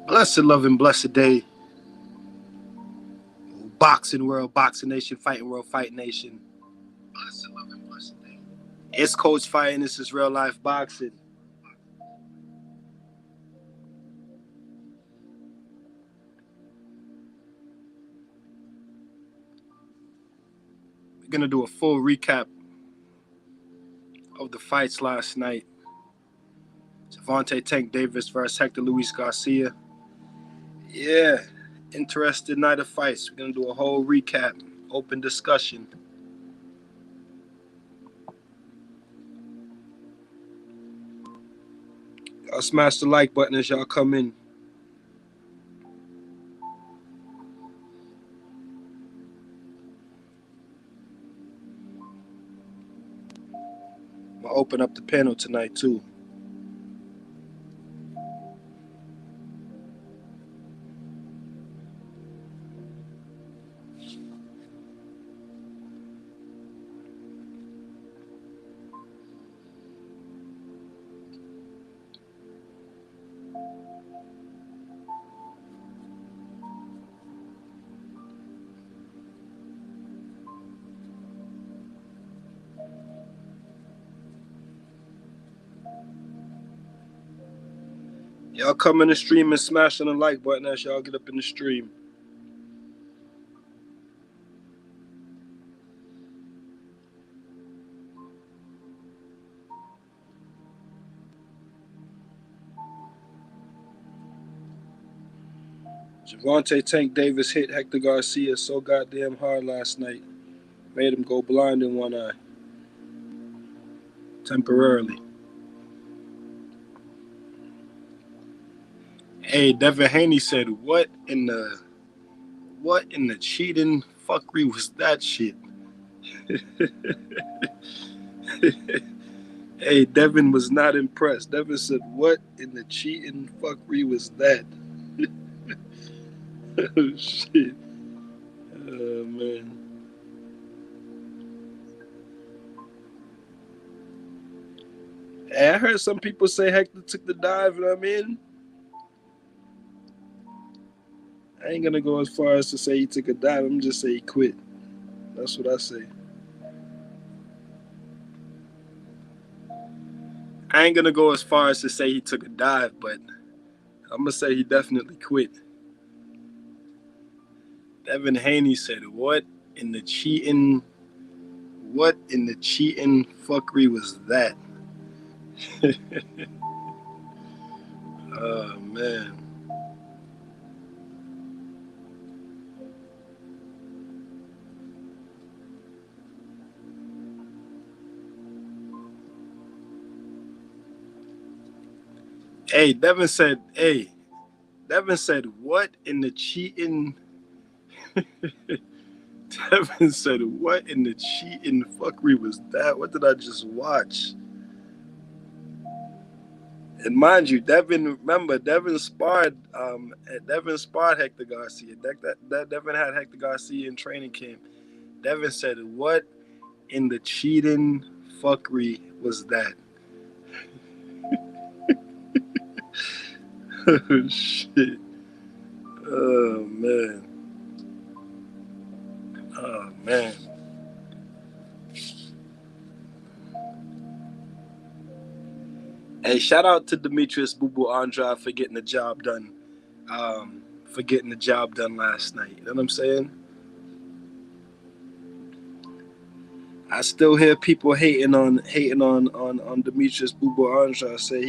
Blessed love and blessed day. Boxing world, boxing nation, fighting world, fight nation. Blessed love and blessed day. It's Coach Fighting. This is real life boxing. We're gonna do a full recap of the fights last night. Gervonta Tank Davis versus Hector Luis Garcia. Yeah, interesting night of fights. We're gonna do a whole recap, open discussion. Y'all smash the like button as y'all come in. I'm gonna open up the panel tonight too. Y'all come in the stream and smash on the like button as y'all get up in the stream. Gervonta Tank Davis hit Hector Garcia so goddamn hard last night. Made him go blind in one eye. Temporarily. Hey, Devin Haney said, what in the cheating fuckery was that shit? Hey, Devin was not impressed. Devin said, what in the cheating fuckery was that? Oh, shit. Oh, man. Hey, I heard some people say Hector took the dive, you know what I mean? I ain't gonna go as far as to say he took a dive. I'm just say he quit. That's what I say. I ain't gonna go as far as to say he took a dive, but I'm gonna say he definitely quit. Devin Haney said, what in the cheating fuckery was that? Oh, man. Hey, Devin said, what in the cheating? Devin said, what in the cheating fuckery was that? What did I just watch? And mind you, Devin sparred Hector Garcia. That Devin had Hector Garcia in training camp. Devin said, what in the cheating fuckery was that? Oh, shit. Oh, man. Oh, man. Hey, shout out to Demetrius Boo Boo Andrade for getting the job done. Last night. You know what I'm saying? I still hear people hating on Demetrius Boo Boo Andrade. Say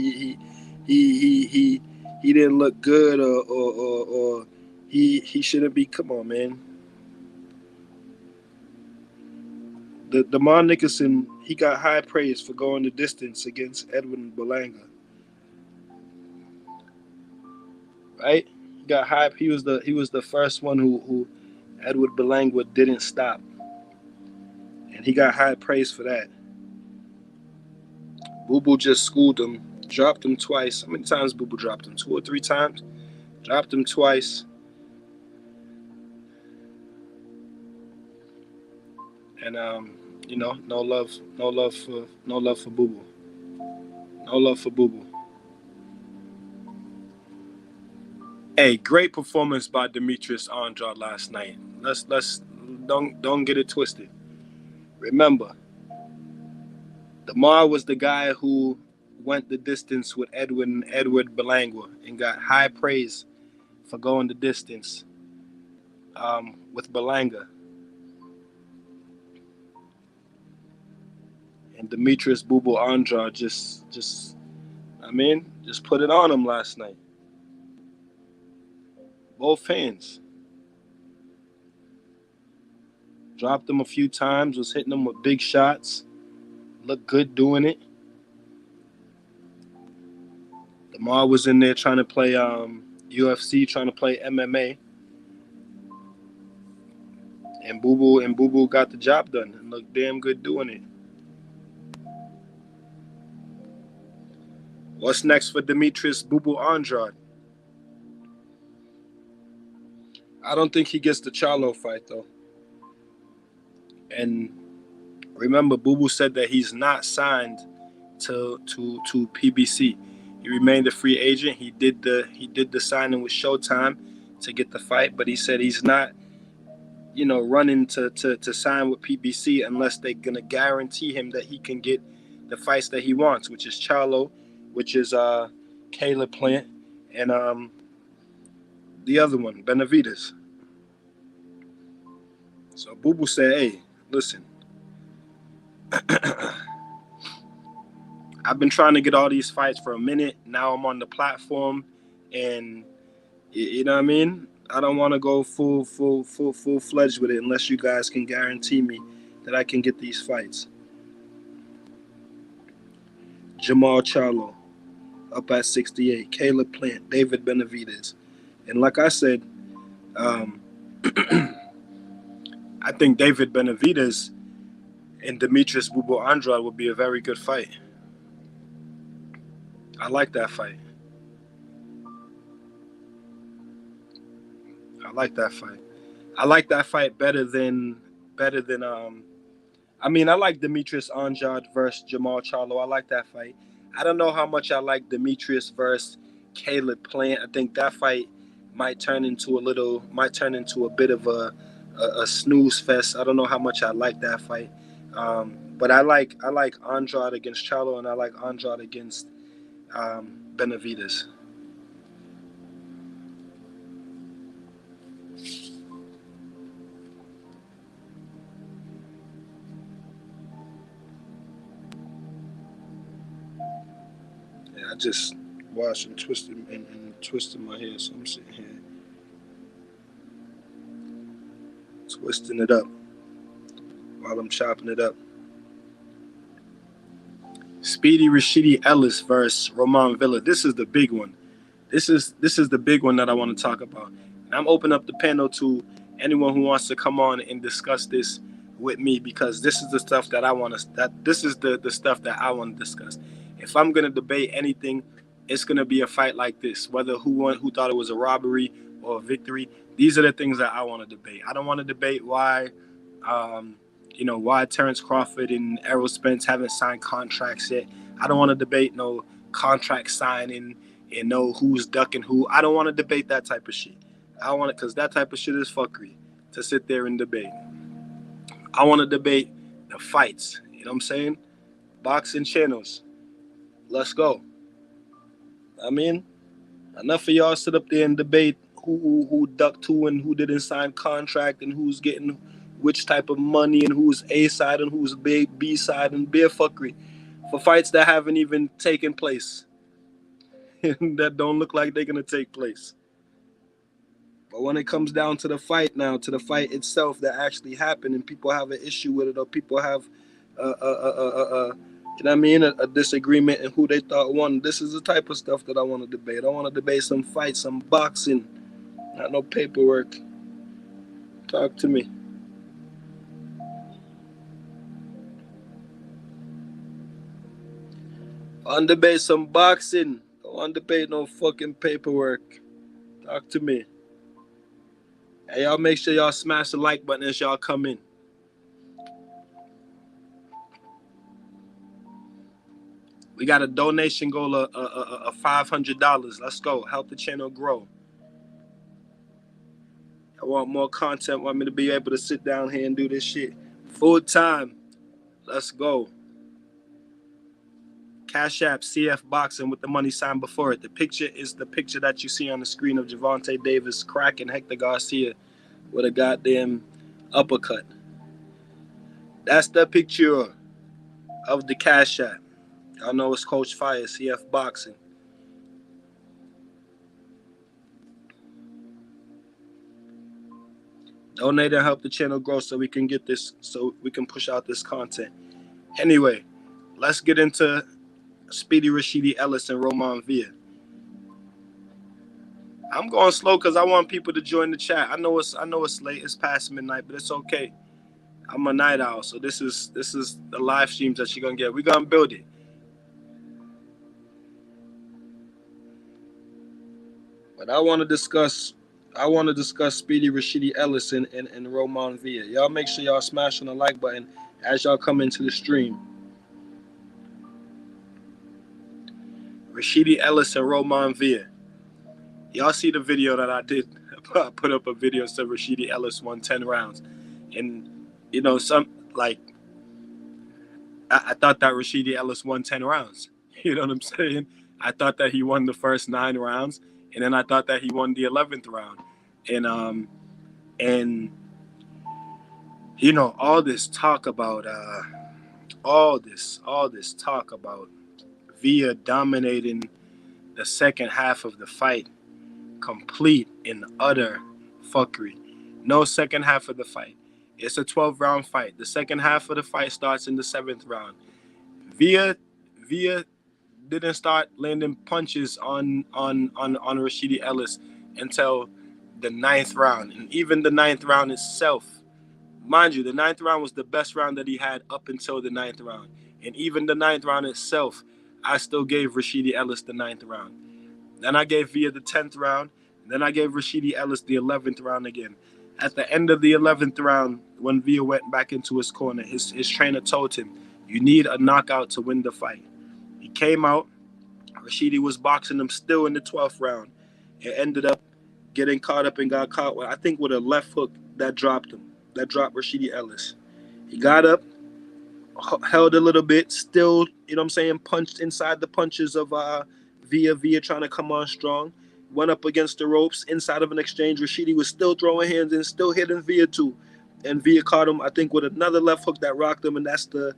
he didn't look good or he shouldn't be. Come on, man. The Demar Nicholson, he got high praise for going the distance against Edwin Berlanga. Right? He got high. He was the first one who Edward Berlanga didn't stop, and he got high praise for that. Boo Boo just schooled him, dropped him twice. How many times Boo Boo dropped him? 2 or 3 times. Dropped him twice. And no love for Boo Boo. No love for Boo Boo. Hey, great performance by Demetrius Andrade last night. Let's don't get it twisted. Remember, Demar was the guy who went the distance with Edward Belangwa and got high praise for going the distance with Belanga. And Demetrius Bubu Andrade just put it on him last night. Both hands. Dropped him a few times, was hitting him with big shots. Looked good doing it. Demar was in there trying to play UFC, trying to play MMA. And Boo Boo got the job done and looked damn good doing it. What's next for Demetrius Boo Boo Andrade? I don't think he gets the Charlo fight though. And remember, Boo Boo said that he's not signed to PBC. He remained a free agent. He did the signing with Showtime to get the fight, but he said he's not, running to sign with PBC unless they're gonna guarantee him that he can get the fights that he wants, which is Charlo, which is Caleb Plant, and the other one, Benavidez. So Boo Boo said, "Hey, listen, I've been trying to get all these fights for a minute. Now I'm on the platform, and you know what I mean. I don't want to go full fledged with it unless you guys can guarantee me that I can get these fights." Jamal Charlo up at 68, Caleb Plant, David Benavidez, and like I said, I think David Benavidez and Demetrius Boo Boo Andrade would be a very good fight. I like that fight. I like that fight better than I like Demetrius Andrade versus Jamal Charlo. I like that fight. I don't know how much I like Demetrius versus Caleb Plant. I think that fight might turn into a bit of a snooze fest. I don't know how much I like that fight. But I like Andrade against Charlo, and I like Andrade against Benavidez. Yeah, I just washed and twisted my hair, so I'm sitting here twisting it up while I'm chopping it up. Speedy Rashidi Ellis versus Roman Villa. This is the big one. This is the big one that I want to talk about. And I'm opening up the panel to anyone who wants to come on and discuss this with me, because this is the stuff that I want to. This is the stuff that I want to discuss. If I'm gonna debate anything, it's gonna be a fight like this. Whether who won, who thought it was a robbery or a victory. These are the things that I want to debate. I don't want to debate why. Why Terrence Crawford and Errol Spence haven't signed contracts yet. I don't want to debate no contract signing and know who's ducking who. I don't want to debate that type of shit. I want it because that type of shit is fuckery to sit there and debate. I want to debate the fights. You know what I'm saying? Boxing channels. Let's go. Enough of y'all sit up there and debate who ducked who and who didn't sign contract and who's getting which type of money and who's A side and who's B side, and beer fuckery for fights that haven't even taken place that don't look like they're gonna take place. But when it comes down to the fight now, to the fight itself that actually happened, and people have an issue with it, or people have a disagreement in who they thought won, this is the type of stuff that I want to debate. I want to debate some fights, some boxing, not no paperwork. Talk to me. On debate some boxing. Don't want to debate no fucking paperwork. Talk to me. Hey, y'all make sure y'all smash the like button as y'all come in. We got a donation goal of $500. Let's go. Help the channel grow. want more content. Want me to be able to sit down here and do this shit full time. Let's go. Cash App, CF Boxing with the money sign before it. The picture is the picture that you see on the screen of Gervonta Davis cracking Hector Garcia with a goddamn uppercut. That's the picture of the Cash App. Y'all know it's Coach Fire, CF Boxing. Donate and help the channel grow so we can get this, so we can push out this content. Anyway, let's get into Speedy Rashidi Ellis and Roman Villa. I'm going slow because I want people to join the chat. I know it's late, it's past midnight, but it's okay. I'm a night owl, so this is the live streams that you're gonna get. We're gonna build it. But I want to discuss Speedy Rashidi Ellis and Roman Villa. Y'all make sure y'all smash on the like button as y'all come into the stream. Rashidi Ellis and Roman Villa. Y'all see the video that I did? I put up a video that said Rashidi Ellis won 10 rounds. And, you know, I thought that Rashidi Ellis won 10 rounds. You know what I'm saying? I thought that he won the first 9 rounds. And then I thought that he won the 11th round. And you know, all this talk about Villa dominating the second half of the fight, complete and utter fuckery. No second half of the fight. It's a 12-round fight. The second half of the fight starts in the 7th round. Villa didn't start landing punches on Rashidi Ellis until the 9th round. And even the 9th round itself, mind you, the 9th round was the best round that he had up until the 9th round. And even the 9th round itself, I still gave Rashidi Ellis the 9th round. Then I gave Villa the 10th round. Then I gave Rashidi Ellis the 11th round again. At the end of the 11th round, when Villa went back into his corner, his trainer told him, you need a knockout to win the fight. He came out. Rashidi was boxing him still in the 12th round. It ended up getting caught up and got caught, I think, with a left hook that dropped him. That dropped Rashidi Ellis. He got up, held a little bit, still, you know what I'm saying, punched inside the punches of Villa trying to come on strong. Went up against the ropes inside of an exchange. Rashidi was still throwing hands and still hitting Villa too. And Villa caught him, I think, with another left hook that rocked him, and that's the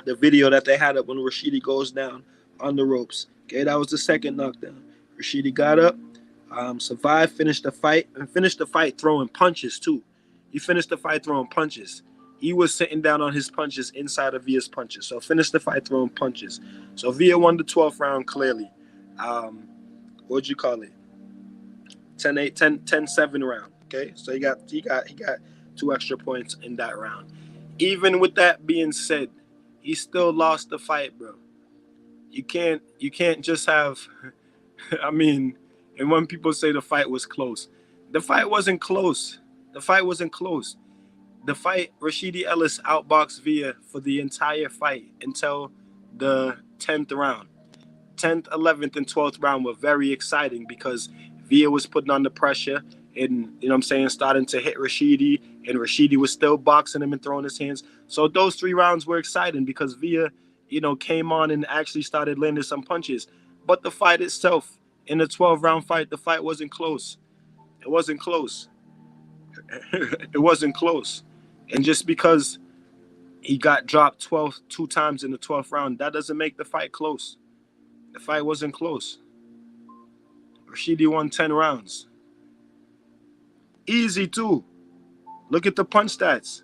video that they had up when Rashidi goes down on the ropes. Okay, that was the second knockdown. Rashidi got up, survived, finished the fight, and finished the fight throwing punches too. He finished the fight throwing punches. He was sitting down on his punches inside of Villa's punches. So finished the fight throwing punches. So Villa won the 12th round clearly. What'd you call it? 10-7 round. Okay, so he got 2 extra points in that round. Even with that being said, he still lost the fight, bro. You can't just have. I mean, and when people say the fight was close, the fight wasn't close. The fight wasn't close. The fight, Rashidi Ellis outboxed Villa for the entire fight until the 10th round. 10th, 11th, and 12th round were very exciting because Villa was putting on the pressure and, you know what I'm saying, starting to hit Rashidi, and Rashidi was still boxing him and throwing his hands. So those 3 rounds were exciting because Villa, you know, came on and actually started landing some punches. But the fight itself, in the 12-round fight, the fight wasn't close. It wasn't close. It wasn't close. And just because he got dropped 2 times in the 12th round, that doesn't make the fight close. The fight wasn't close. Rashidi won 10 rounds. Easy, too. Look at the punch stats.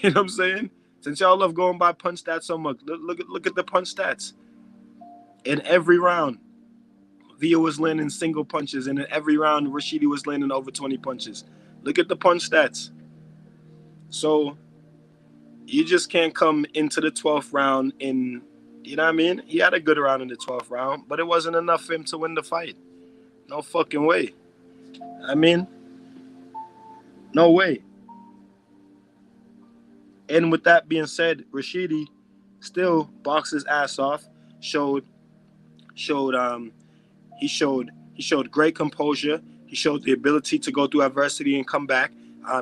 You know what I'm saying? Since y'all love going by punch stats so much, look at the punch stats. In every round, Villa was landing single punches, and in every round, Rashidi was landing over 20 punches. Look at the punch stats. So you just can't come into the 12th round and, you know what I mean? He had a good round in the 12th round, but it wasn't enough for him to win the fight. No fucking way. I mean, no way. And with that being said, Rashidi still boxed his ass off. He showed great composure. He showed the ability to go through adversity and come back.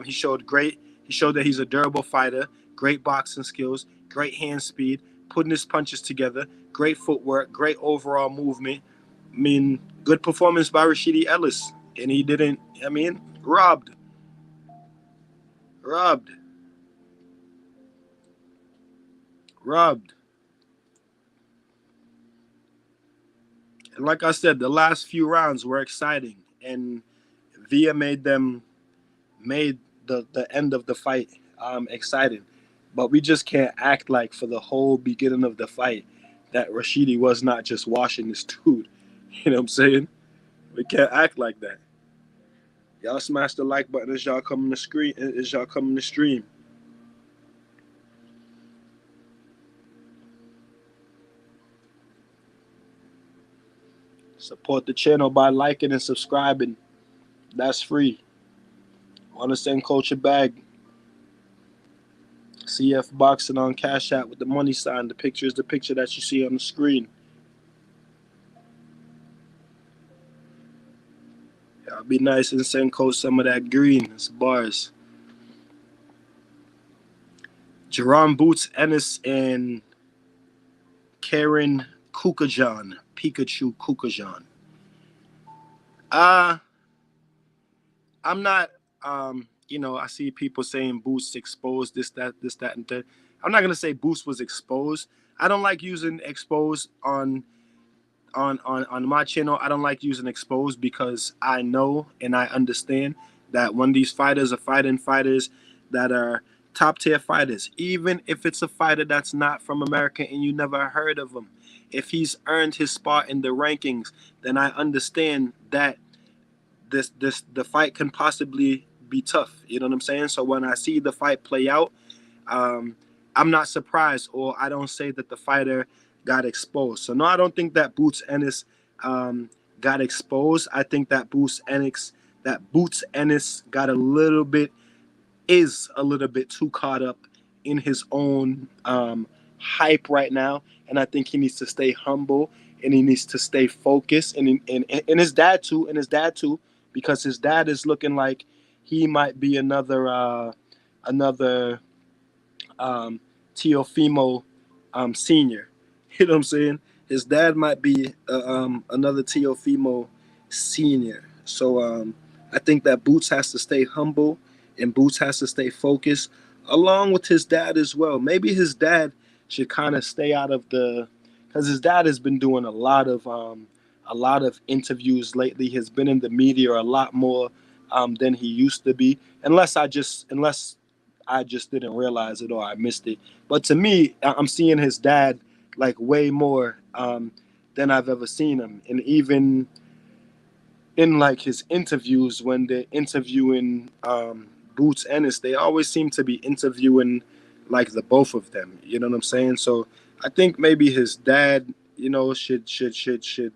He showed great. He showed that he's a durable fighter, great boxing skills, great hand speed, putting his punches together, great footwork, great overall movement. I mean, good performance by Rashidi Ellis, and he didn't. I mean, robbed, robbed. And like I said, the last few rounds were exciting, and Villa made the end of the fight exciting. But we just can't act like for the whole beginning of the fight that Rashidi was not just washing this dude. You know what I'm saying? We can't act like that. Y'all smash the like button as y'all come in the screen as y'all come in the stream. Support the channel by liking and subscribing. That's free. Want to send Coach a bag? CF Boxing on Cash App with the money sign. The picture is the picture that you see on the screen. Y'all be nice and send Coach some of that green. It's bars. Jerome Boots Ennis and Karen Kukajan. Pikachu Kukajan. I'm not I see people saying Boots exposed this, that, and that. I'm not gonna say Boots was exposed. I don't like using exposed on my channel. I don't like using exposed because I know and I understand that when these fighters are fighting fighters that are top tier fighters, even if it's a fighter that's not from America and you never heard of him, if he's earned his spot in the rankings, then I understand that the fight can possibly be tough. You know what I'm saying? So when I see the fight play out, I'm not surprised, or I don't say that the fighter got exposed. So no, I don't think that Boots Ennis got exposed. I think that Boots Ennis got a little bit too caught up in his own hype right now, and I think he needs to stay humble and he needs to stay focused, and his dad too, because his dad is looking like he might be another Teofimo senior. You know what I'm saying? His dad might be another Teofimo senior. So I think that Boots has to stay humble and Boots has to stay focused, along with his dad as well. Maybe his dad should kind of stay out of because his dad has been doing a lot of interviews lately. He's been in the media a lot more than he used to be. Unless I just didn't realize it or I missed it. But to me, I'm seeing his dad like way more than I've ever seen him. And even in like his interviews, when they're interviewing Boots Ennis, they always seem to be interviewing like the both of them. You know what I'm saying? So I think maybe his dad, should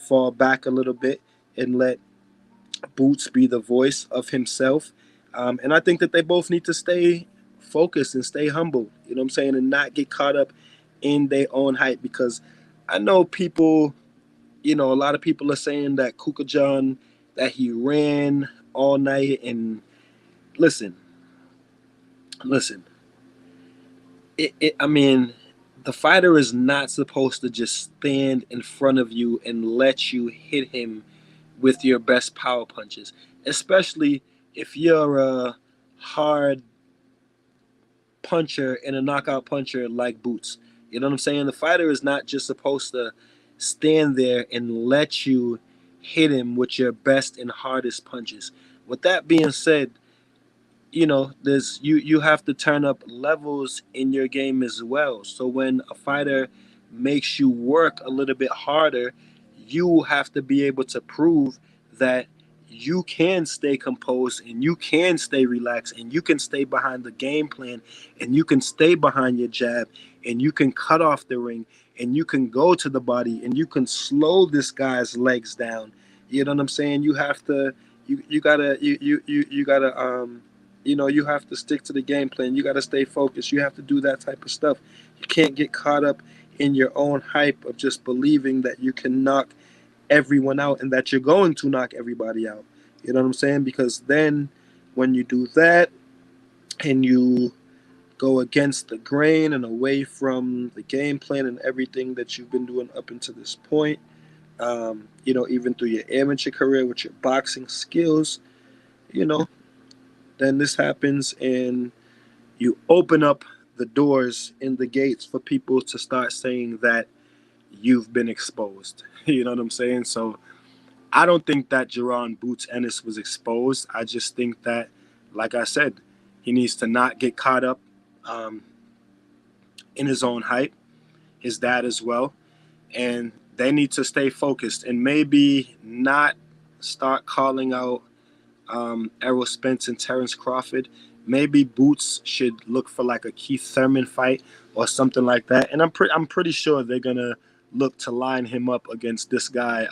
fall back a little bit and let Boots be the voice of himself. And I think that they both need to stay focused and stay humble, you know what I'm saying, and not get caught up in their own hype. Because I know people, a lot of people are saying that Kukajan, that he ran all night. And listen, I mean, the fighter is not supposed to just stand in front of you and let you hit him with your best power punches, especially if you're a hard puncher and a knockout puncher like Boots. You know what I'm saying? The fighter is not just supposed to stand there and let you hit him with your best and hardest punches. With that being said, there's you have to turn up levels in your game as well. So when a fighter makes you work a little bit harder, you have to be able to prove that you can stay composed and you can stay relaxed and you can stay behind the game plan and you can stay behind your jab and you can cut off the ring and you can go to the body and you can slow this guy's legs down. You know what I'm saying? You have to you gotta you have to stick to the game plan. You got to stay focused. You have to do that type of stuff. You can't get caught up in your own hype of just believing that you can knock everyone out and that you're going to knock everybody out. You know what I'm saying? Because then when you do that and you go against the grain and away from the game plan and everything that you've been doing up until this point, even through your amateur career with your boxing skills, you know, then this happens and you open up the doors and the gates for people to start saying that you've been exposed. You know what I'm saying? So I don't think that Jerron Boots Ennis was exposed. I just think that, like I said, he needs to not get caught up um, in his own hype, his dad as well, and they need to stay focused and maybe not start calling out Errol Spence and Terrence Crawford. Maybe Boots should look for like a Keith Thurman fight or something like that. And I'm pretty sure they're gonna look to line him up against this guy,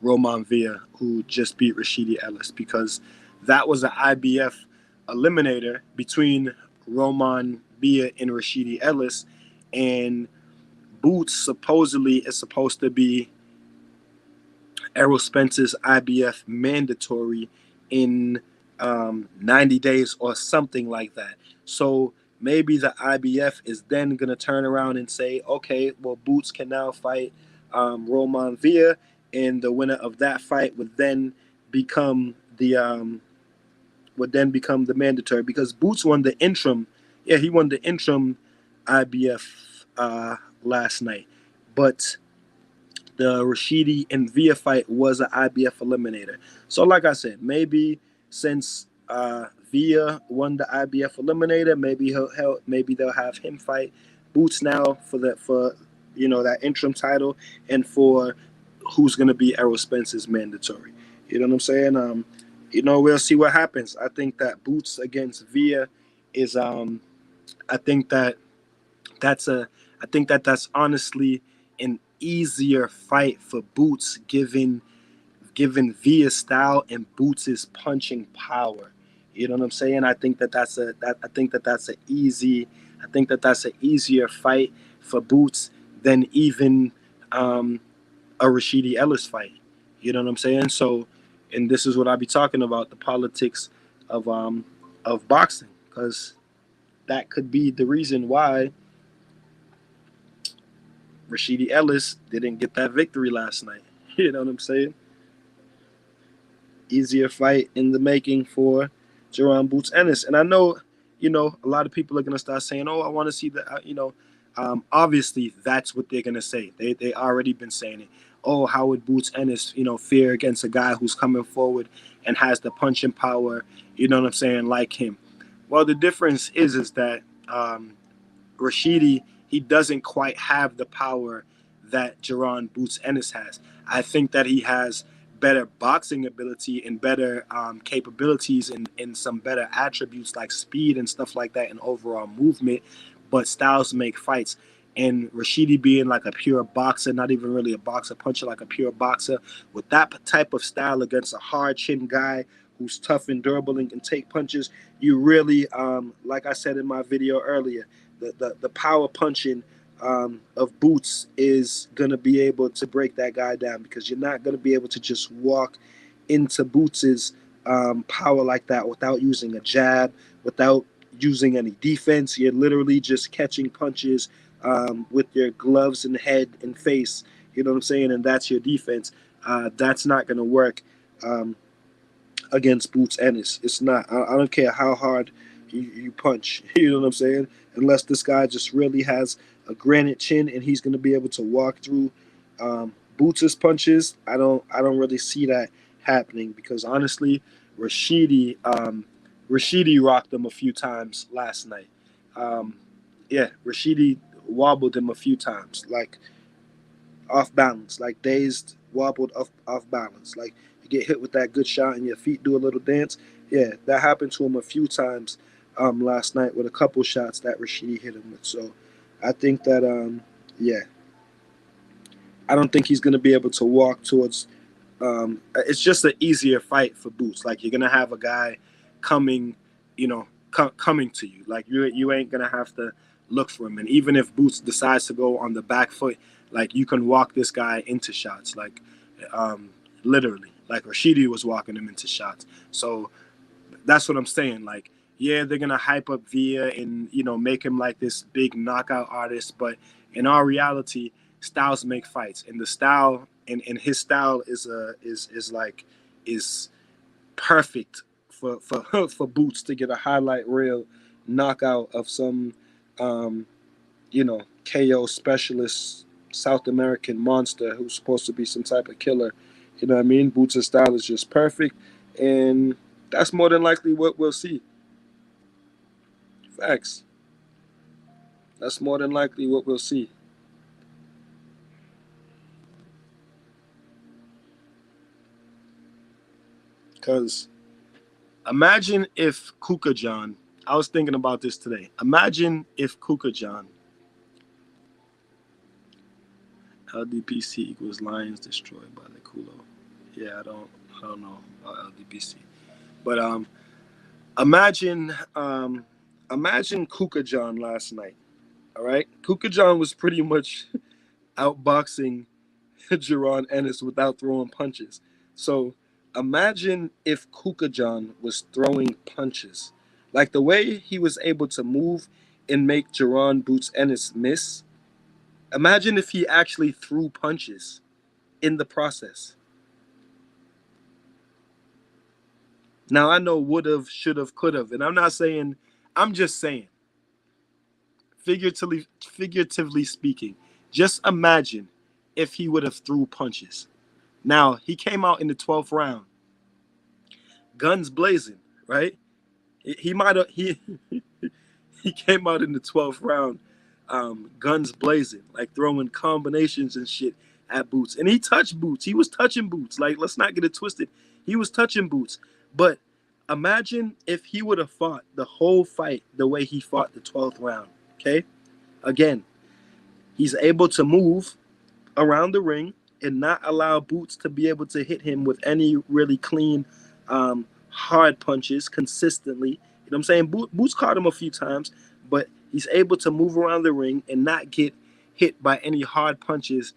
Roman Villa, who just beat Rashidi Ellis, because that was an IBF eliminator between Roman Villa and Rashidi Ellis, and Boots supposedly is supposed to be Errol Spence's IBF mandatory in 90 days or something like that. So maybe the IBF is then going to turn around and say, okay, well, Boots can now fight Roman Villa, and the winner of that fight become the would then become the mandatory, because Boots won the interim. Yeah, he won the interim IBF last night, but the Rashidi and Villa fight was an IBF eliminator. So, like I said, maybe since Villa won the IBF eliminator, maybe they'll have him fight Boots now for that interim title, and for who's going to be Errol Spence's mandatory. You know what I'm saying? We'll see what happens. I think that Boots against Villa is I think that that's honestly an easier fight for Boots, given Villa's style and Boots' punching power. You know what I'm saying? I think that's an easier fight for Boots than even a Rashidi Ellis fight. You know what I'm saying? So, and this is what I be talking about, the politics of boxing, because that could be the reason why Rashidi Ellis didn't get that victory last night. You know what I'm saying? Easier fight in the making for Jerron Boots Ennis. And I know, a lot of people are going to start saying, oh, I want to see that, obviously that's what they're going to say. They already been saying it. Oh, how would Boots Ennis, fare against a guy who's coming forward and has the punching power, you know what I'm saying, like him? Well, the difference is that Rashidi, he doesn't quite have the power that Jerron Boots Ennis has. I think that he has better boxing ability and better capabilities and some better attributes like speed and stuff like that and overall movement, but styles make fights. And Rashidi being like a pure boxer, not even really a boxer puncher, like a pure boxer, with that type of style against a hard chin guy who's tough and durable and can take punches, you really, like I said in my video earlier, the power punching of Boots is going to be able to break that guy down, because you're not going to be able to just walk into Boots's power like that without using a jab, without using any defense. You're literally just catching punches with your gloves and head and face. You know what I'm saying? And that's your defense. That's not going to work against Boots Ennis. It's not. I don't care how hard you punch. You know what I'm saying? Unless this guy just really has a granite chin and he's going to be able to walk through Boots' punches, I don't really see that happening, because honestly, Rashidi rocked him a few times last night. Rashidi wobbled him a few times, like off balance, like dazed, wobbled off balance. Like you get hit with that good shot and your feet do a little dance. Yeah, that happened to him a few times last night with a couple shots that Rashidi hit him with. So I think that I don't think he's going to be able to walk towards. It's just an easier fight for Boots. Like you're going to have a guy coming, coming to you. Like you ain't going to have to look for him. And even if Boots decides to go on the back foot, like you can walk this guy into shots. Like literally. Like Rashidi was walking him into shots. So that's what I'm saying. Like, yeah, they're gonna hype up Villa and make him like this big knockout artist, but in our reality, styles make fights, and the style and his style is perfect for for Boots to get a highlight reel knockout of some um, KO specialist South American monster who's supposed to be some type of killer. You know what I mean? Boots' style is just perfect, and that's more than likely what we'll see. Facts. That's more than likely what we'll see. Because imagine if Kuka John, I was thinking about this today. Imagine if Kuka John, LDPC equals lions destroyed by the Kulo. Yeah, I don't know about LDPC. But imagine imagine Kuka John last night. All right? Kuka John was pretty much outboxing Jerron Ennis without throwing punches. So imagine if Kukajan was throwing punches. Like the way he was able to move and make Jerron Boots Ennis miss. Imagine if he actually threw punches in the process. Now I know would have, should have, could have, and I'm not saying, I'm just saying, figuratively speaking, just imagine if he would have threw punches. Now he came out in the 12th round guns blazing, right? He might have he came out in the 12th round, guns blazing, like throwing combinations and shit at Boots, and he touched Boots. He was touching Boots. Like, let's not get it twisted. He was touching Boots, but imagine if he would have fought the whole fight the way he fought the 12th round. Okay, again, he's able to move around the ring and not allow Boots to be able to hit him with any really clean, hard punches consistently. You know what I'm saying? Boots caught him a few times, but he's able to move around the ring and not get hit by any hard punches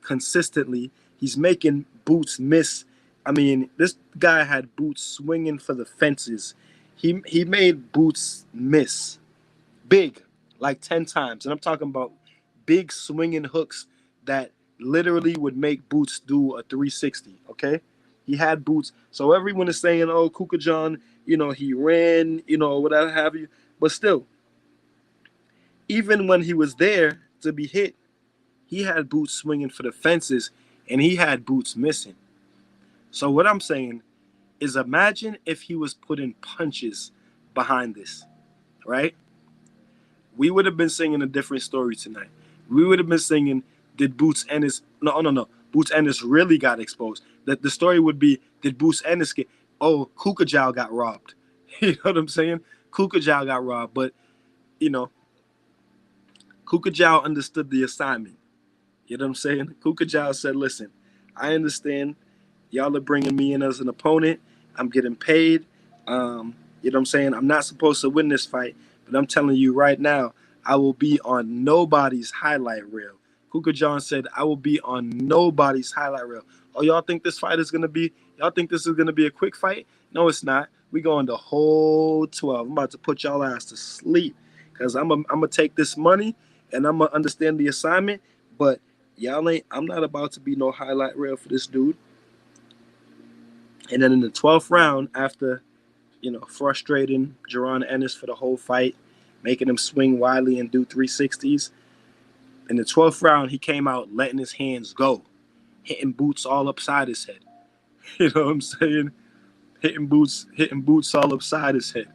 consistently. He's making Boots miss. I mean, this guy had Boots swinging for the fences. He made Boots miss big, like 10 times. And I'm talking about big swinging hooks that literally would make Boots do a 360, okay? He had Boots. So everyone is saying, oh, Kuka John, he ran, whatever have you. But still, even when he was there to be hit, he had Boots swinging for the fences and he had Boots missing. So what I'm saying is imagine if he was putting punches behind this, right? We would have been singing a different story tonight. We would have been singing, did Boots Ennis, no, Boots Ennis really got exposed. That the story would be, did Boots Ennis get, oh, Kukajao got robbed. You know what I'm saying? Kukajao got robbed, but, you know, Kukajao understood the assignment. You know what I'm saying? Kukajao said, listen, I understand y'all are bringing me in as an opponent. I'm getting paid. You know what I'm saying? I'm not supposed to win this fight, but I'm telling you right now, I will be on nobody's highlight reel. Kuka John said, I will be on nobody's highlight reel. Oh, y'all think this fight is going to be, y'all think this is going to be a quick fight? No, it's not. We going the whole 12. I'm about to put y'all ass to sleep because I'm going to take this money and I'm going to understand the assignment, but y'all ain't, I'm not about to be no highlight reel for this dude. And then in the 12th round, after, frustrating Jerron Ennis for the whole fight, making him swing wildly and do 360s, in the 12th round, he came out letting his hands go, hitting Boots all upside his head. You know what I'm saying? Hitting Boots all upside his head.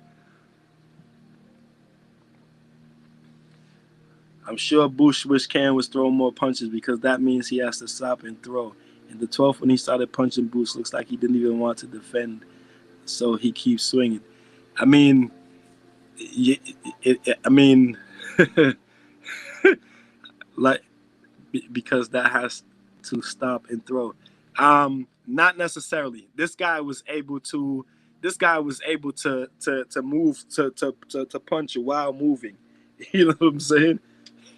I'm sure Bush wish Cam was throwing more punches because that means he has to stop and throw. In the 12th, when he started punching Boots, looks like he didn't even want to defend, so he keeps swinging. I mean, I mean, like, because that has to stop and throw. Not necessarily. This guy was able to. This guy was able to move to punch while moving. You know what I'm saying?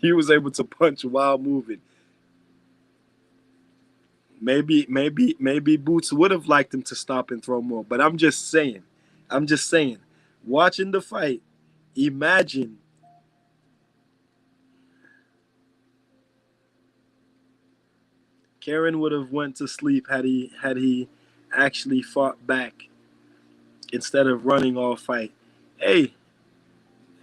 He was able to punch while moving. maybe Boots would have liked him to stop and throw more. But I'm just saying, watching the fight, imagine Karen would have went to sleep had he actually fought back instead of running all fight. Hey,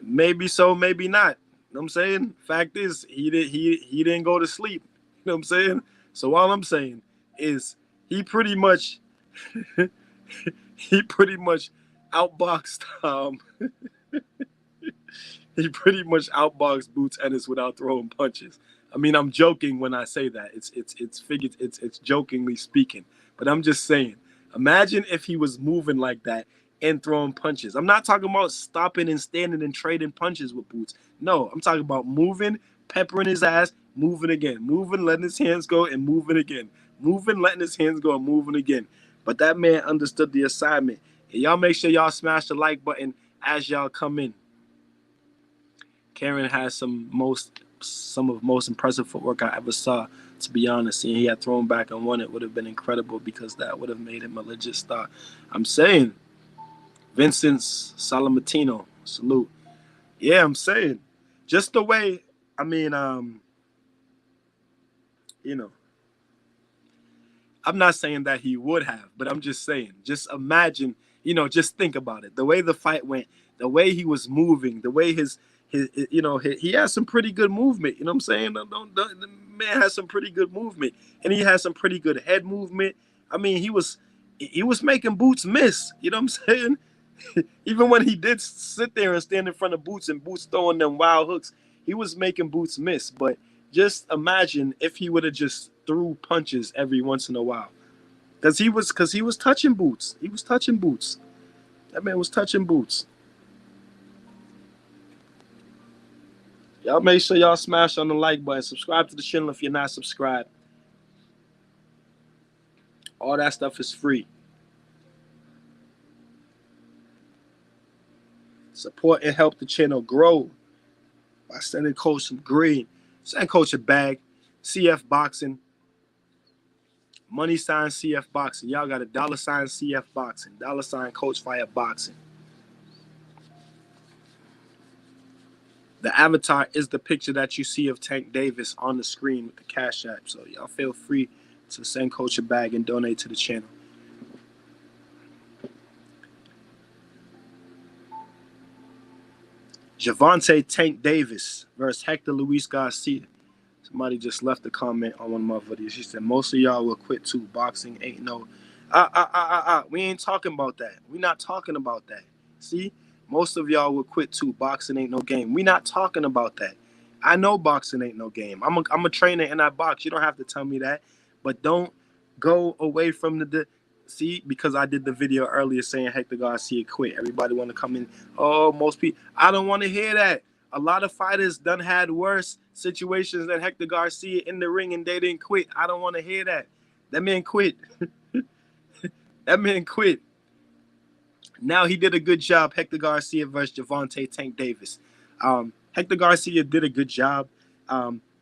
maybe so, maybe not. You know what I'm saying? Fact is, he didn't go to sleep. You know what I'm saying? So all I'm saying is he pretty much he pretty much outboxed he pretty much outboxed Boots Ennis without throwing punches. I mean, I'm joking when I say that. It's jokingly speaking, but I'm just saying. Imagine if he was moving like that and throwing punches. I'm not talking about stopping and standing and trading punches with Boots. No, I'm talking about moving, peppering his ass, moving again, moving, letting his hands go, and moving again, moving, letting his hands go, and moving again. But that man understood the assignment. And y'all make sure y'all smash the like button as y'all come in. Karen has some of the most impressive footwork I ever saw, to be honest. And he had thrown back and won, it would have been incredible because that would have made him a legit star. I'm saying, Vincent Salamatino, salute. Yeah, I'm saying, just the way, I mean, you know, I'm not saying that he would have, but I'm just saying, just imagine, just think about it. The way the fight went, the way he was moving, the way his he has some pretty good movement. You know what I'm saying? The man has some pretty good movement, and he has some pretty good head movement. I mean, he was making Boots miss. You know what I'm saying? Even when he did sit there and stand in front of Boots and Boots throwing them wild hooks, he was making Boots miss. But just imagine if he would have just threw punches every once in a while, because he was touching Boots. He was touching Boots. That man was touching Boots. Y'all make sure y'all smash on the like button. Subscribe to the channel if you're not subscribed. All that stuff is free. Support and help the channel grow by sending Coach some green. Send Coach a bag. CF Boxing. Money sign CF Boxing. Y'all got a $ CF Boxing. $ Coach Fire Boxing. The avatar is the picture that you see of Tank Davis on the screen with the Cash App. So y'all feel free to send Coach a bag and donate to the channel. Gervonta Tank Davis versus Hector Luis Garcia. Somebody just left a comment on one of my videos. She said, most of y'all will quit too. Boxing ain't no... We ain't talking about that. We not talking about that. See? Most of y'all will quit too. Boxing ain't no game. We not talking about that. I know boxing ain't no game. I'm a trainer and I box. You don't have to tell me that. But don't go away from the... See, because I did the video earlier saying Hector Garcia quit. Everybody want to come in. Oh, most people. I don't want to hear that. A lot of fighters done had worse situations than Hector Garcia in the ring and they didn't quit. I don't want to hear that. That man quit. That man quit. Now he did a good job. Hector Garcia versus Gervonta Tank Davis. Hector Garcia did a good job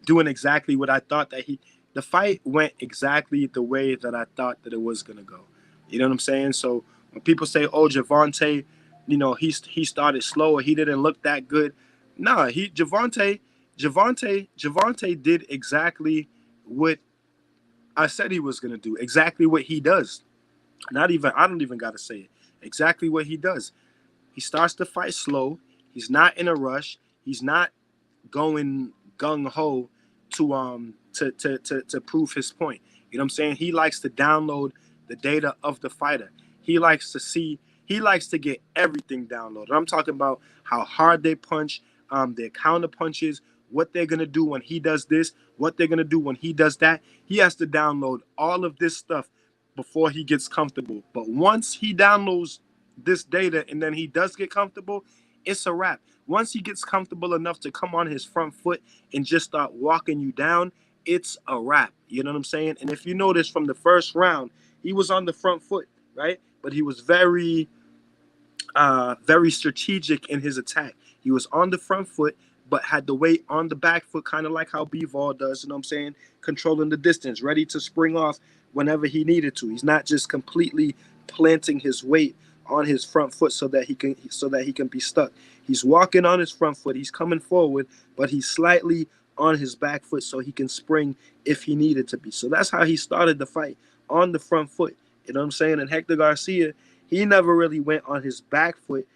doing exactly what I thought that the fight went exactly the way that I thought that it was going to go. You know what I'm saying? So when people say, oh, Gervonta, he started slow or he didn't look that good. Nah, Gervonta did exactly what I said he was going to do. Exactly what he does. I don't even got to say it. Exactly what he does. He starts the fight slow. He's not in a rush. He's not going gung-ho to prove his point. You know what I'm saying? He likes to download the data of the fighter. He likes to get everything downloaded. I'm talking about how hard they punch, their counter punches, what they're going to do when he does this, what they're going to do when he does that. He has to download all of this stuff before he gets comfortable. But once he downloads this data and then he does get comfortable, it's a wrap. Once he gets comfortable enough to come on his front foot and just start walking you down, it's a wrap. You know what I'm saying? And if you notice from the first round, he was on the front foot, right? But he was very strategic in his attack. He was on the front foot, but had the weight on the back foot, kind of like how B-Ball does, you know what I'm saying? Controlling the distance, ready to spring off whenever he needed to. He's not just completely planting his weight on his front foot so that he can be stuck. He's walking on his front foot, he's coming forward, but he's slightly on his back foot so he can spring if he needed to be. So that's how he started the fight, on the front foot. You know what I'm saying? And Hector Garcia, he never really went on his back foot.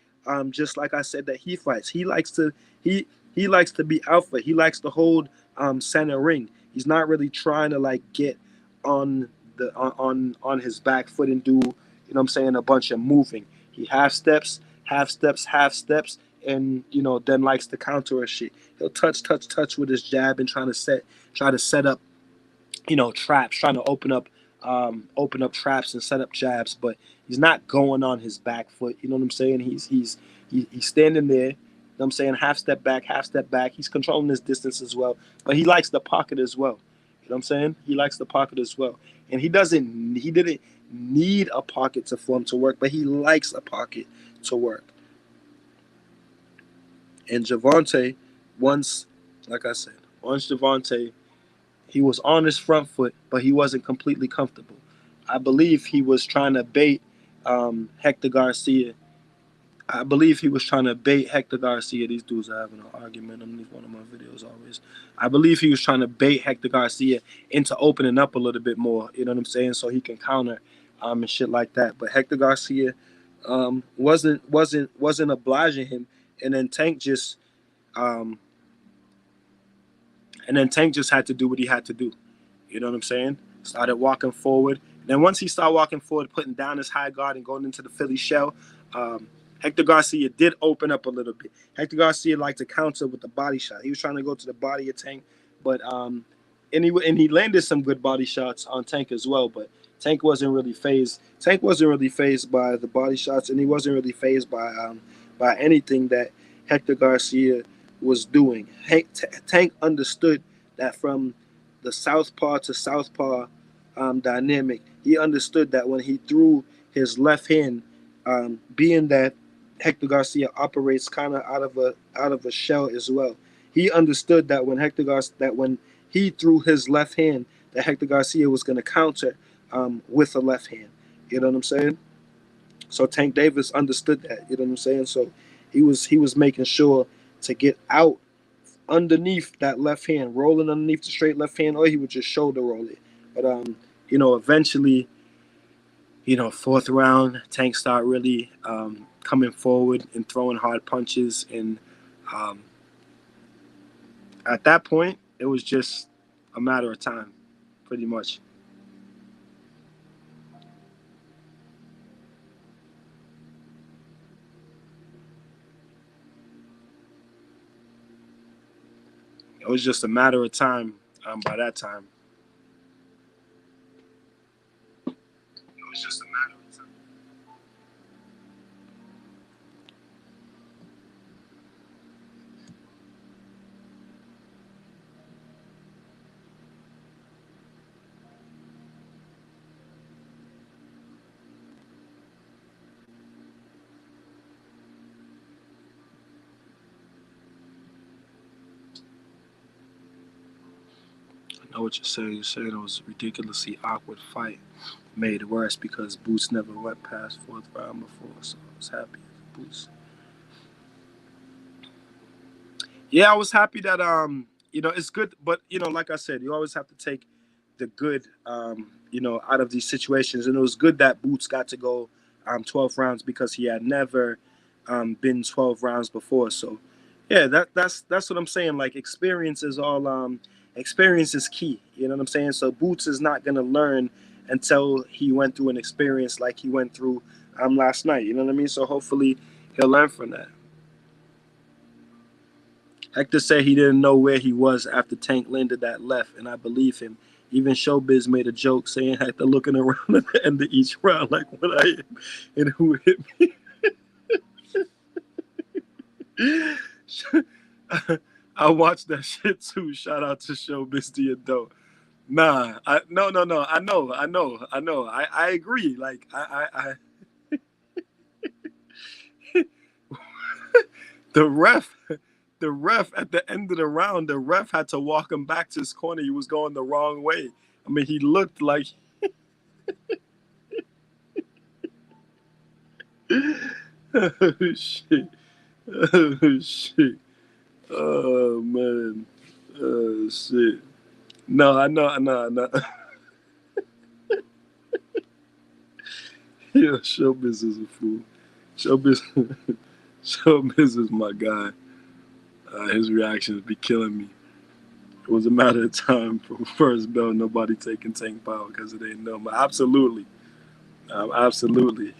Just like I said that he fights. He likes to be alpha. He likes to hold center ring. He's not really trying to like get on the on his back foot and do, you know what I'm saying, a bunch of moving. He half steps, and you know, then likes to counter a shit. He'll touch with his jab and try to set up, you know, traps, trying to open up traps and set up jabs, but he's not going on his back foot. You know what I'm saying? He's standing there. You know what I'm saying? Half step back. He's controlling his distance as well, but he likes the pocket as well. You know what I'm saying? He likes the pocket as well, and he didn't need a pocket to form to work, but he likes a pocket to work. And Javante, like I said, once Javante, he was on his front foot, but he wasn't completely comfortable. I believe he was trying to bait Hector Garcia. I believe he was trying to bait Hector Garcia. These dudes are having an argument underneath one of my videos always. I believe he was trying to bait Hector Garcia into opening up a little bit more, you know what I'm saying, so he can counter and shit like that. But Hector Garcia wasn't obliging him, and then Tank just had to do what he had to do. You know what I'm saying? Started walking forward. And then once he started walking forward, putting down his high guard and going into the Philly shell, Hector Garcia did open up a little bit. Hector Garcia liked to counter with the body shot. He was trying to go to the body of Tank, but and he landed some good body shots on Tank as well. But Tank wasn't really phased. Tank wasn't really phased by the body shots, and he wasn't really phased by anything that Hector Garcia was doing. Tank understood that from the southpaw to southpaw dynamic, he understood that when he threw his left hand, being that Hector Garcia operates kind of out of a shell as well, he understood that when he threw his left hand, that Hector Garcia was going to counter with a left hand. You know what I'm saying? So Tank Davis understood that. You know what I'm saying? So he was making sure to get out underneath that left hand, rolling underneath the straight left hand, or he would just shoulder roll it. But you know, eventually, you know, fourth round, Tank start really coming forward and throwing hard punches, and at that point, it was just a matter of time, pretty much. It was just a matter of time by that time. It was just a matter of time. I know what you're saying. You're saying it was a ridiculously awkward fight, made worse because Boots never went past fourth round before, so I was happy for Boots. Yeah, I was happy that you know, it's good, but you know, like I said, you always have to take the good you know, out of these situations, and it was good that Boots got to go 12 rounds because he had never been 12 rounds before. So yeah, that's what I'm saying. Like, experience is key. You know what I'm saying? So Boots is not gonna learn until he went through an experience like he went through last night. You know what I mean? So hopefully he'll learn from that. Hector said he didn't know where he was after Tank landed that left, and I believe him. Even Showbiz made a joke saying Hector looking around at the end of each round like what I am and who hit me. I watched that shit too. Shout out to Showbiz the adult. Nah, no. I agree. Like the ref the ref at the end of the round, the ref had to walk him back to his corner. He was going the wrong way. I mean, he looked like oh shit. Oh shit. Oh man. Oh shit. No, I know, Yeah, Showbiz is a fool. Showbiz, Showbiz is my guy. His reactions be killing me. It was a matter of time from first bell, nobody taking Tank Power because it ain't no. Absolutely, absolutely.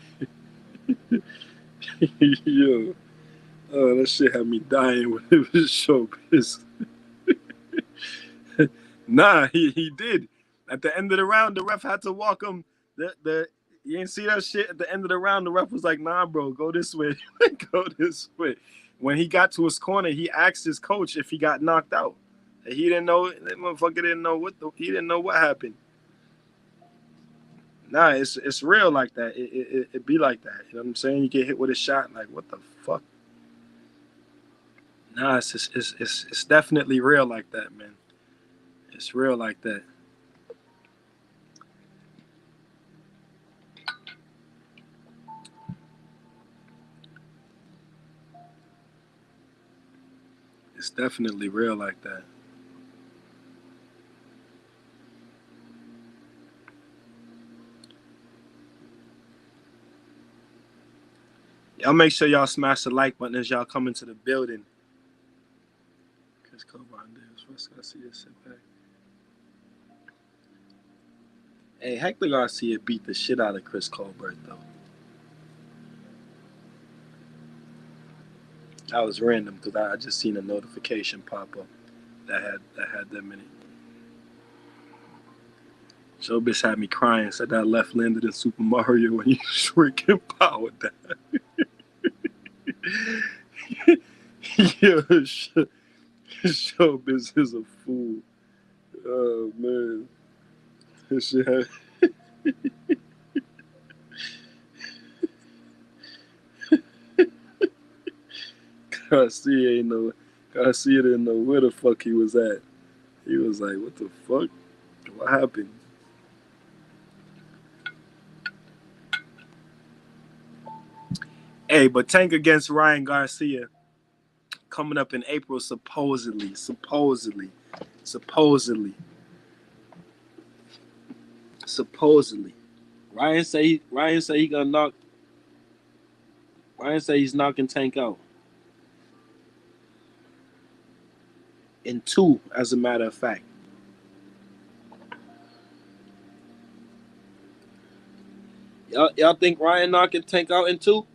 Yo, oh, that shit had me dying when it was Showbiz. Nah, he did. At the end of the round, the ref had to walk him. The You didn't see that shit at the end of the round. The ref was like, "Nah, bro, go this way, go this way." When he got to his corner, he asked his coach if he got knocked out. He didn't know. That motherfucker didn't know he didn't know what happened. Nah, it's real like that. It be like that. You know what I'm saying? You get hit with a shot, like what the fuck? Nah, it's definitely real like that, man. It's real like that. It's definitely real like that. Y'all make sure y'all smash the like button as y'all come into the building. Chris Coburn did. First, I see this sit back. Hey, Hector Garcia beat the shit out of Chris Colbert though. That was random because I just seen a notification pop up that had them in it. Showbiz had me crying. Said that left landed in Super Mario when you shrinking power down. Yo, Showbiz is a fool. Oh man, this shit had. Garcia didn't know where the fuck he was at. He was like, "What the fuck? What happened?" Hey, but Tank against Ryan Garcia coming up in April, supposedly. Ryan say he gonna knock. Ryan say he's knocking Tank out in two, as a matter of fact. Y'all think Ryan knocking Tank out in two?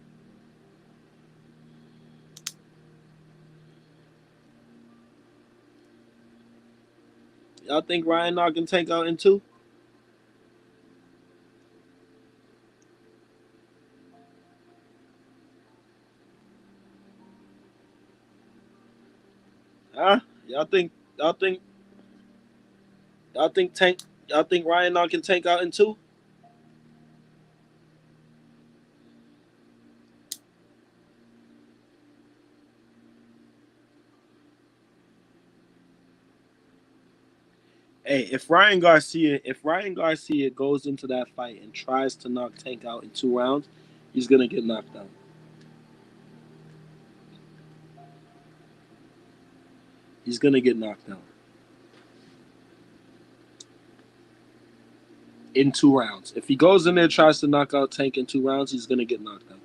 Y'all think Ryan knocking Tank out in two? Huh? Y'all think y'all think y'all think Tank y'all think Ryan knocking Tank out in two? Hey, if Ryan Garcia goes into that fight and tries to knock Tank out in 2 rounds, he's gonna get knocked out. He's gonna get knocked out in 2 rounds. If he goes in there and tries to knock out Tank in 2 rounds, he's gonna get knocked out.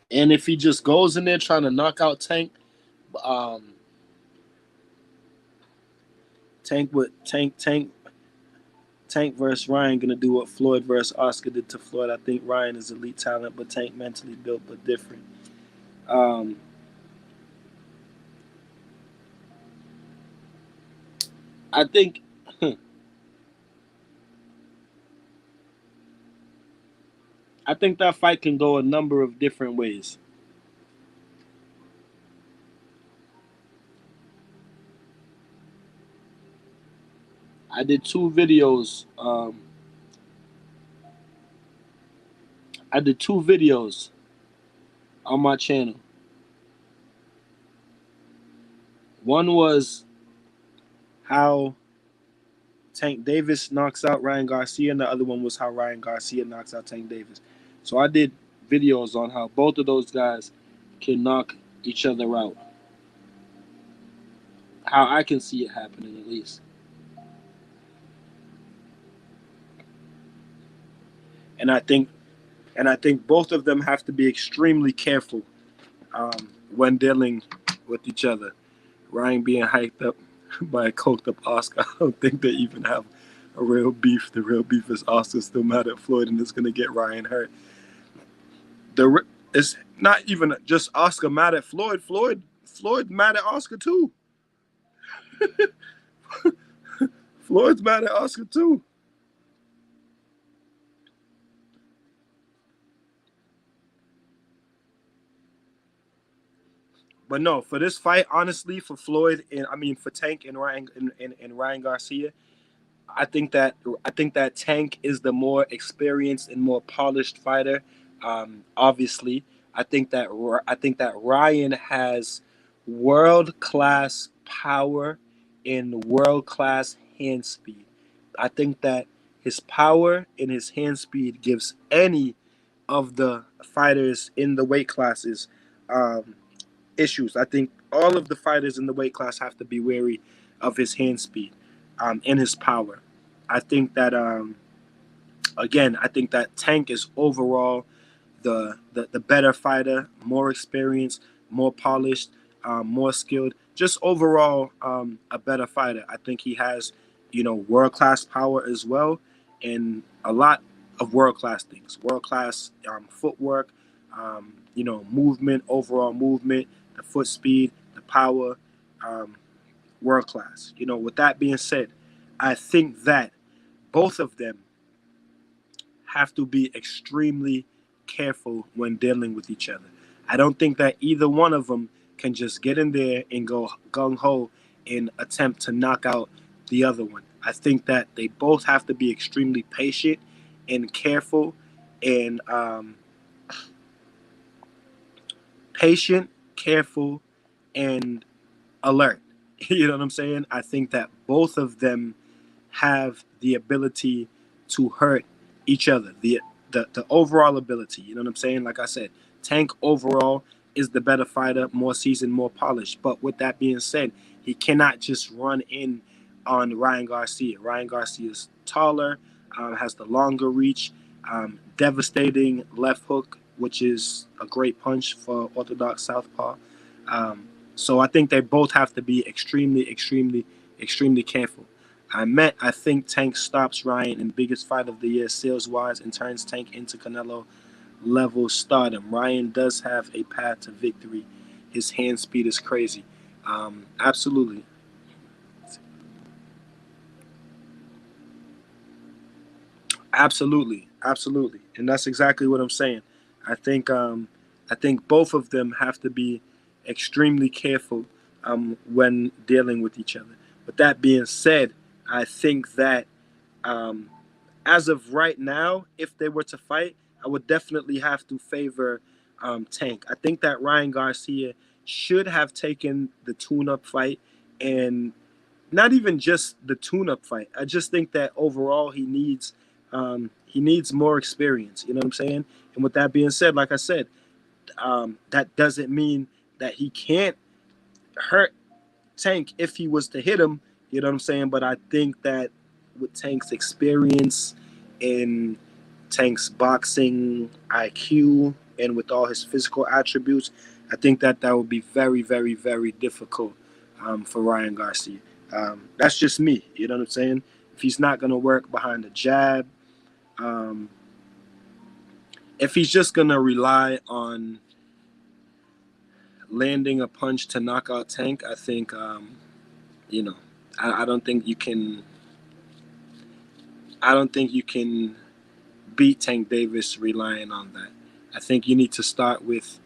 And if he just goes in there trying to knock out Tank, um, Tank versus Ryan gonna do what Floyd versus Oscar did to Floyd. I think Ryan is elite talent, but Tank mentally built but different. Um, I think I think that fight can go a number of different ways. I did two videos. I did two videos on my channel. One was how Tank Davis knocks out Ryan Garcia, and the other one was how Ryan Garcia knocks out Tank Davis. So I did videos on how both of those guys can knock each other out. How I can see it happening, at least. And I think, both of them have to be extremely careful when dealing with each other. Ryan being hyped up by a coked up Oscar. I don't think they even have a real beef. The real beef is Oscar still mad at Floyd and it's gonna get Ryan hurt. It's not even just Oscar mad at Floyd. Floyd mad at Oscar too. Floyd's mad at Oscar too. But no, for this fight, honestly, for Floyd and for Tank and Ryan Garcia, I think that Tank is the more experienced and more polished fighter. Obviously, I think that Ryan has world class power and world class hand speed. I think that his power and his hand speed gives any of the fighters in the weight classes um, issues. I think all of the fighters in the weight class have to be wary of his hand speed and his power. I think that again, I think that Tank is overall the better fighter, more experienced, more polished, more skilled. Just overall, a better fighter. I think he has, world class power as well, and a lot of world class things. World class footwork, movement, overall movement, the foot speed, the power, world class. With that being said, I think that both of them have to be extremely careful when dealing with each other. I don't think that either one of them can just get in there and go gung ho and attempt to knock out the other one. I think that they both have to be extremely patient and careful and patient, careful, and alert. You know what I'm saying? I think that both of them have the ability to hurt each other. The overall ability. You know what I'm saying? Like I said, Tank overall is the better fighter, more seasoned, more polished. But with that being said, he cannot just run in on Ryan Garcia. Ryan Garcia is taller, has the longer reach, devastating left hook, which is a great punch for orthodox southpaw. So I think they both have to be extremely, extremely, extremely careful. I think Tank stops Ryan in biggest fight of the year sales wise and turns Tank into Canelo level stardom. Ryan does have a path to victory. His hand speed is crazy. Absolutely. Absolutely. Absolutely. And that's exactly what I'm saying. I think I think both of them have to be extremely careful when dealing with each other. With that being said, I think that um, as of right now, if they were to fight, I would definitely have to favor Tank. I think that Ryan Garcia should have taken the tune-up fight, and not even just the tune-up fight. I just think that overall he needs more experience. You know what I'm saying? And with that being said, like I said, that doesn't mean that he can't hurt Tank if he was to hit him. You know what I'm saying? But I think that with Tank's experience and Tank's boxing IQ and with all his physical attributes, I think that that would be very, very, very difficult for Ryan Garcia. That's just me. You know what I'm saying? If he's not going to work behind the jab, um, if he's just going to rely on landing a punch to knock out Tank, I think, you know, I don't think you can. I don't think you can beat Tank Davis relying on that. I think you need to start with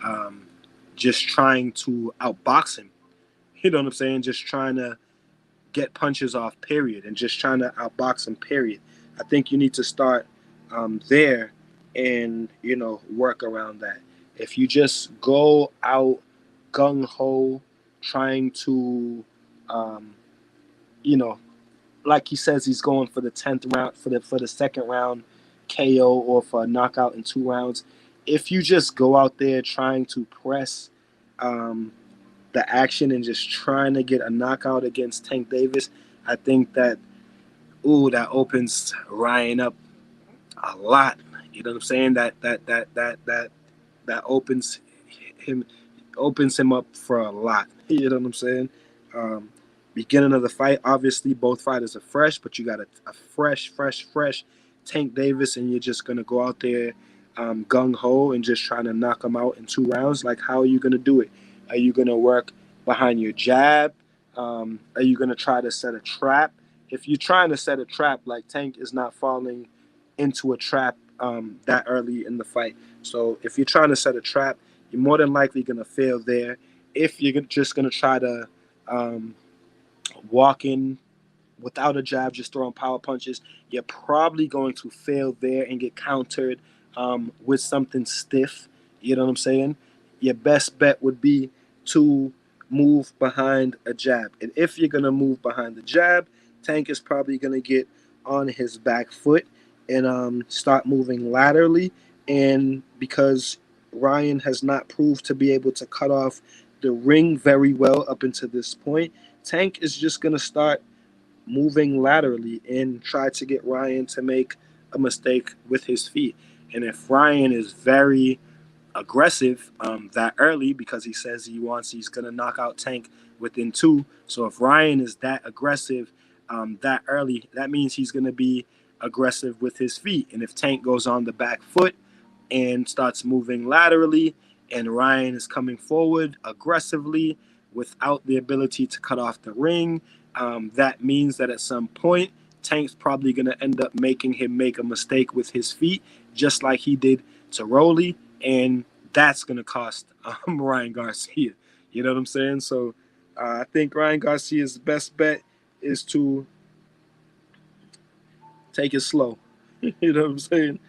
um, just trying to outbox him. You know what I'm saying? Just trying to get punches off, period, and just trying to outbox him, period. I think you need to start there and, work around that. If you just go out gung ho, trying to, um, you know, like he says he's going for the 10th round, for the second round KO or for a knockout in 2 rounds. If you just go out there trying to press um, the action and just trying to get a knockout against Tank Davis, I think that opens Ryan up a lot. You know what I'm saying? That him opens him up for a lot. You know what I'm saying? Um, Beginning of the fight, obviously both fighters are fresh, but you got a fresh Tank Davis, and you're just gonna go out there gung ho and just trying to knock him out in 2 rounds. Like, how are you gonna do it? Are you gonna work behind your jab? Are you gonna try to set a trap? If you're trying to set a trap, like, Tank is not falling into a trap that early in the fight. So if you're trying to set a trap, you're more than likely going to fail there. If you're just going to try to um, walk in without a jab, just throwing power punches, you're probably going to fail there and get countered with something stiff. You know what I'm saying? Your best bet would be to move behind a jab. And if you're going to move behind the jab, Tank is probably going to get on his back foot and start moving laterally. And because Ryan has not proved to be able to cut off the ring very well up until this point, Tank is just going to start moving laterally and try to get Ryan to make a mistake with his feet. And if Ryan is very aggressive that early, because he says he's going to knock out Tank within 2. So if Ryan is that aggressive that early, that means he's going to be aggressive with his feet. And if Tank goes on the back foot and starts moving laterally, and Ryan is coming forward aggressively without the ability to cut off the ring, that means that at some point, Tank's probably going to end up making him make a mistake with his feet, just like he did to Rolly, and that's going to cost Ryan Garcia. You know what I'm saying? So I think Ryan Garcia's best bet is to take it slow. You know what I'm saying?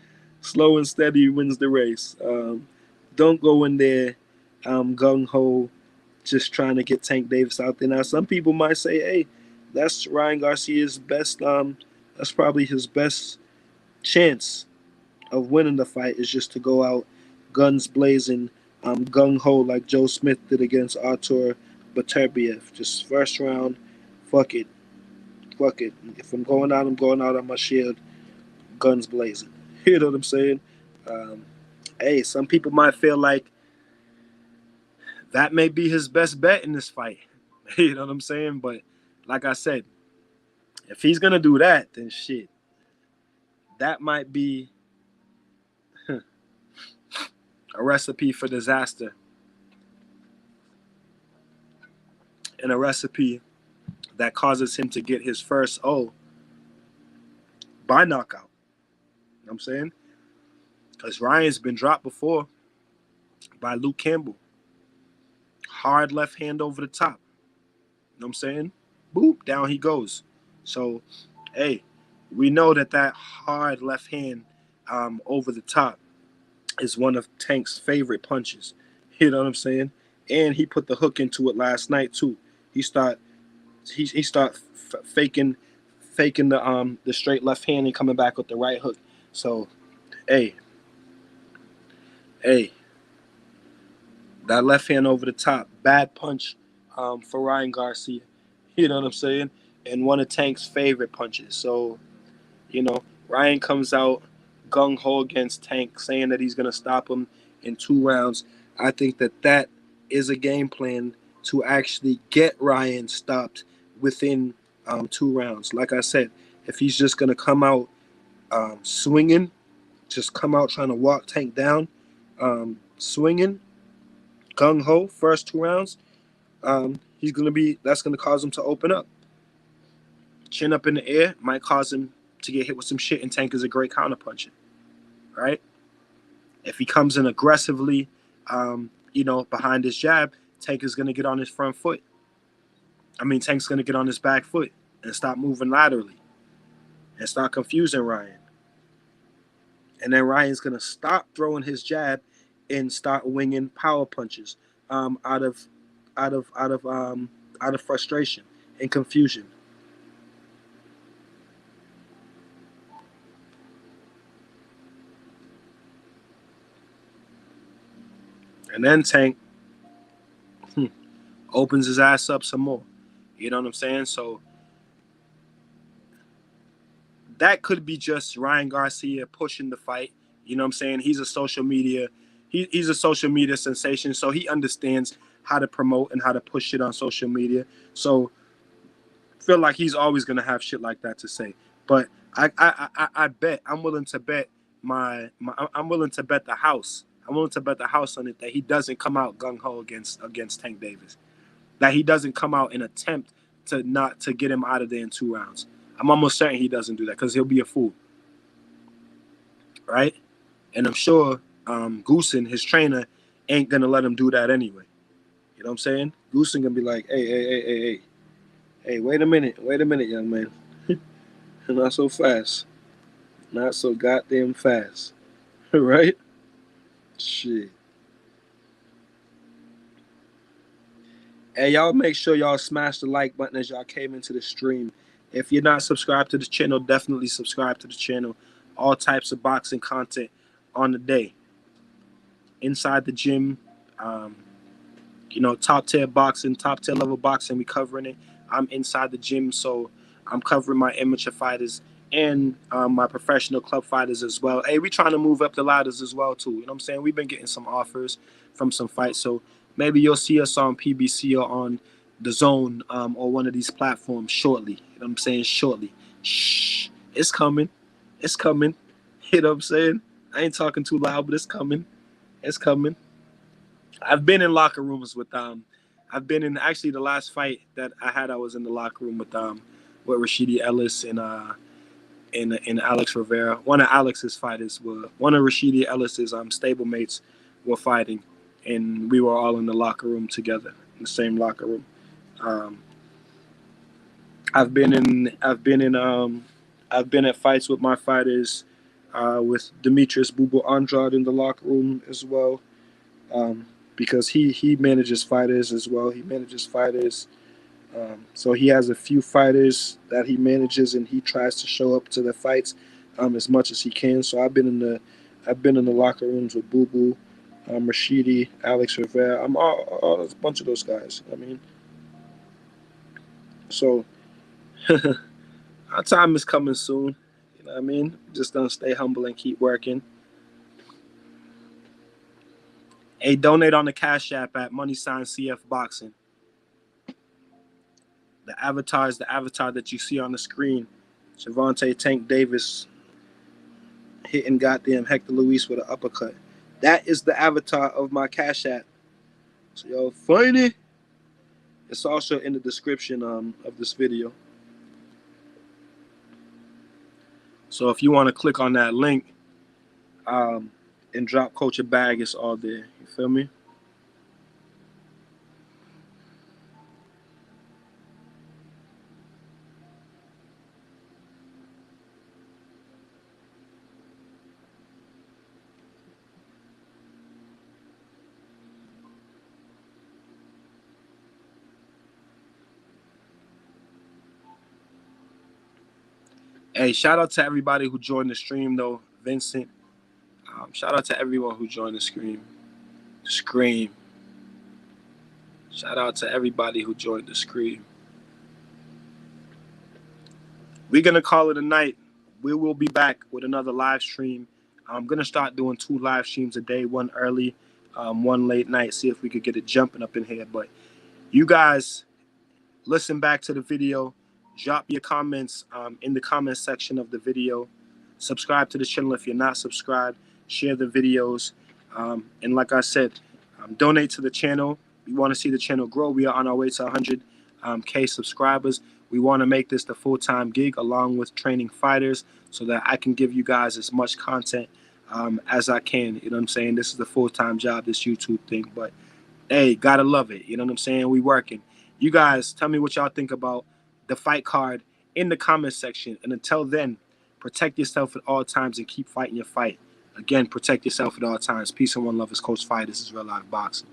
Slow and steady wins the race. Don't go in there gung ho, just trying to get Tank Davis out there. Now, some people might say, "Hey, that's Ryan Garcia's best. That's probably his best chance of winning the fight, is just to go out guns blazing, gung ho like Joe Smith did against Artur Beterbiev. Just first round, fuck it, fuck it. If I'm going out, I'm going out on my shield, guns blazing." You know what I'm saying? Um, hey, some people might feel like that may be his best bet in this fight. You know what I'm saying? But like I said, if he's gonna do that, then shit, that might be a recipe for disaster and a recipe that causes him to get his first O by knockout. You know what I'm saying? Because Ryan's been dropped before by Luke Campbell. Hard left hand over the top. You know what I'm saying? Boop, down he goes. So, hey, we know that hard left hand over the top is one of Tank's favorite punches. You know what I'm saying? And he put the hook into it last night too. He start faking the straight left hand and coming back with the right hook. So, hey, that left hand over the top, bad punch for Ryan Garcia. You know what I'm saying? And one of Tank's favorite punches. So, Ryan comes out gung ho against Tank, saying that he's going to stop him in 2 rounds. I think that is a game plan to actually get Ryan stopped within 2 rounds. Like I said, if he's just going to come out swinging, just come out trying to walk Tank down, swinging, gung ho, first 2 rounds, that's going to cause him to open up. Chin up in the air might cause him to get hit with some shit, and Tank is a great counterpuncher. right? If he comes in aggressively, behind his jab, Tank is going to get on his front foot. Tank's going to get on his back foot and stop moving laterally and start confusing Ryan. And then Ryan's going to stop throwing his jab and start winging power punches out of frustration and confusion. And then Tank opens his ass up some more. You know what I'm saying? So that could be just Ryan Garcia pushing the fight. You know what I'm saying? He's a social media sensation, so he understands how to promote and how to push shit on social media. So feel like he's always gonna have shit like that to say. But I bet I'm willing to bet I'm willing to bet the house. I'm willing to bet the house on it that he doesn't come out gung ho against Tank Davis. That he doesn't come out and attempt to get him out of there in 2 rounds. I'm almost certain he doesn't do that because he'll be a fool, right? And I'm sure Goosen, his trainer, ain't gonna let him do that anyway. You know what I'm saying? Goosen gonna be like, hey, wait a minute, young man, not so fast, not so goddamn fast, right? Shit. Hey, y'all make sure y'all smash the like button as y'all came into the stream. If you're not subscribed to the channel, definitely subscribe to the channel. All types of boxing content on the day. Inside the gym, top tier boxing, top tier level boxing, we covering it. I'm inside the gym, so I'm covering my amateur fighters and my professional club fighters as well. Hey, we trying to move up the ladders as well, too. You know what I'm saying? We've been getting some offers from some fights, so maybe you'll see us on PBC or on the Zone or one of these platforms shortly. You know what I'm saying? Shortly. Shh. It's coming. It's coming. You know what I'm saying? I ain't talking too loud, but it's coming. It's coming. I've been in locker rooms with I've been in actually the last fight that I had. I was in the locker room with Rashidi Ellis and Alex Rivera. One of Alex's fighters were one of Rashidi Ellis's stablemates were fighting, and we were all in the locker room together in the same locker room. I've been at fights with my fighters, with Demetrius Bubu Andrade in the locker room as well. Because he manages fighters as well. He manages fighters. So he has a few fighters that he manages, and he tries to show up to the fights as much as he can. So I've been in the locker rooms with Bubu, Rashidi, Alex Rivera. I'm all a bunch of those guys. So our time is coming soon. You know what I mean? Just gonna stay humble and keep working. Hey, donate on the Cash App at $CF Boxing. The avatar is the avatar that you see on the screen. Gervonta Tank Davis hitting goddamn Hector Luis with an uppercut. That is the avatar of my Cash App. So y'all find it. It's also in the description of this video. So if you want to click on that link and drop Coach a bag, it's all there. You feel me? Hey, shout out to everybody who joined the stream, though. Vincent. Shout out to everyone who joined the stream. Shout out to everybody who joined the stream. We're going to call it a night. We will be back with another live stream. I'm going to start doing 2 live streams a day, one early, one late night, see if we could get it jumping up in here. But you guys, listen back to the video. Drop your comments in the comment section of the video. Subscribe to the channel if you're not subscribed. Share the videos. And like I said, donate to the channel. We want to see the channel grow. We are on our way to 100K subscribers. We want to make this the full-time gig along with training fighters so that I can give you guys as much content as I can. You know what I'm saying? This is the full-time job, this YouTube thing. But hey, gotta love it. You know what I'm saying? We working. You guys, tell me what y'all think about the fight card in the comment section. And until then, protect yourself at all times and keep fighting your fight. Again, protect yourself at all times. Peace and one love. It's Coach Fight. This is Real Life Boxing.